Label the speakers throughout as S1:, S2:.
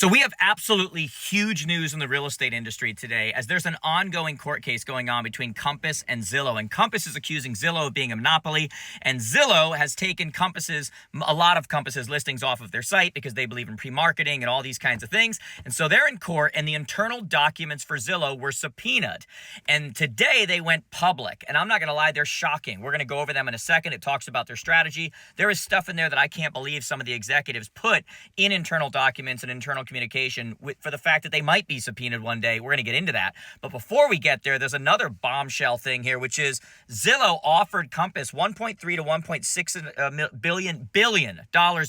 S1: So we have absolutely huge news in the real estate industry today, as there's an ongoing court case going on between Compass and Zillow. And Compass is accusing Zillow of being a monopoly, and Zillow has taken a lot of Compass's listings off of their site because they believe in pre-marketing and all these kinds of things. And so they're in court, and the internal documents for Zillow were subpoenaed. And today they went public. And I'm not going to lie, they're shocking. We're going to go over them in a second. It talks about their strategy. There is stuff in there that I can't believe some of the executives put in internal documents and internal communication for the fact that they might be subpoenaed one day. We're going to get into that. But before we get there, there's another bombshell thing here, which is Zillow offered Compass $1.3 to $1.6 billion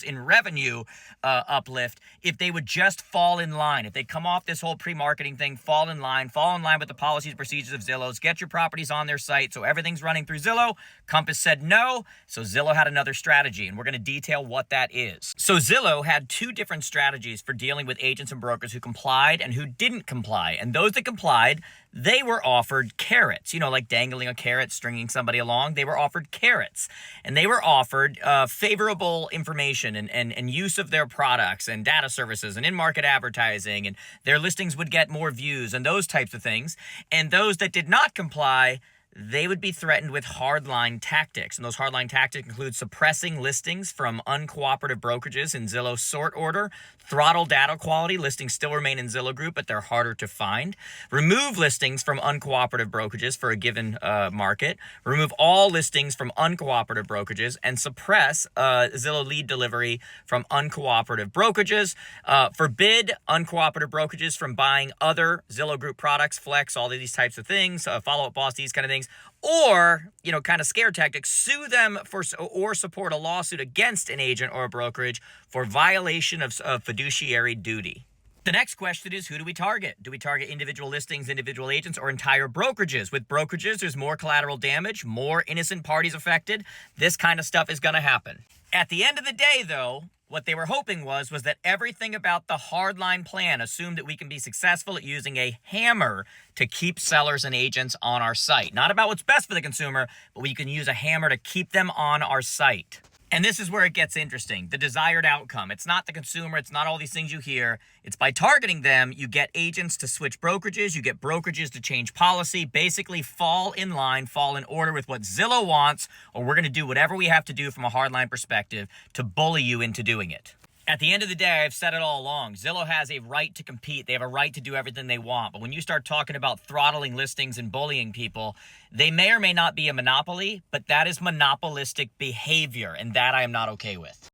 S1: in revenue uplift if they would just fall in line. If they come off this whole pre-marketing thing, fall in line with the policies and procedures of Zillow's, get your properties on their site so everything's running through Zillow. Compass said no, so Zillow had another strategy, and we're going to detail what that is. So Zillow had two different strategies for dealing with agents and brokers who complied and who didn't comply. And those that complied, they were offered carrots, like dangling a carrot, stringing somebody along. They were offered carrots, and they were offered favorable information and use of their products and data services and in-market advertising, and their listings would get more views and those types of things. And those that did not comply, they would be threatened with hardline tactics. And those hardline tactics include suppressing listings from uncooperative brokerages in Zillow's sort order, throttle data quality. Listings still remain in Zillow Group, but they're harder to find. Remove listings from uncooperative brokerages for a given market. Remove all listings from uncooperative brokerages and suppress Zillow lead delivery from uncooperative brokerages. Forbid uncooperative brokerages from buying other Zillow Group products, Flex, all of these types of things, Follow Up Boss, these kind of things. Or, kind of scare tactics, sue them or support a lawsuit against an agent or a brokerage for violation of fiduciary duty. The next question is, who do we target? Do we target individual listings, individual agents, or entire brokerages? With brokerages, there's more collateral damage, more innocent parties affected. This kind of stuff is going to happen. At the end of the day, though, what they were hoping was that everything about the hardline plan assumed that we can be successful at using a hammer to keep sellers and agents on our site. Not about what's best for the consumer, but we can use a hammer to keep them on our site. And this is where it gets interesting. The desired outcome. It's not the consumer. It's not all these things you hear. It's by targeting them, you get agents to switch brokerages. You get brokerages to change policy. Basically fall in line, fall in order with what Zillow wants, or we're going to do whatever we have to do from a hardline perspective to bully you into doing it. At the end of the day, I've said it all along, Zillow has a right to compete. They have a right to do everything they want. But when you start talking about throttling listings and bullying people, they may or may not be a monopoly, but that is monopolistic behavior, and that I am not okay with.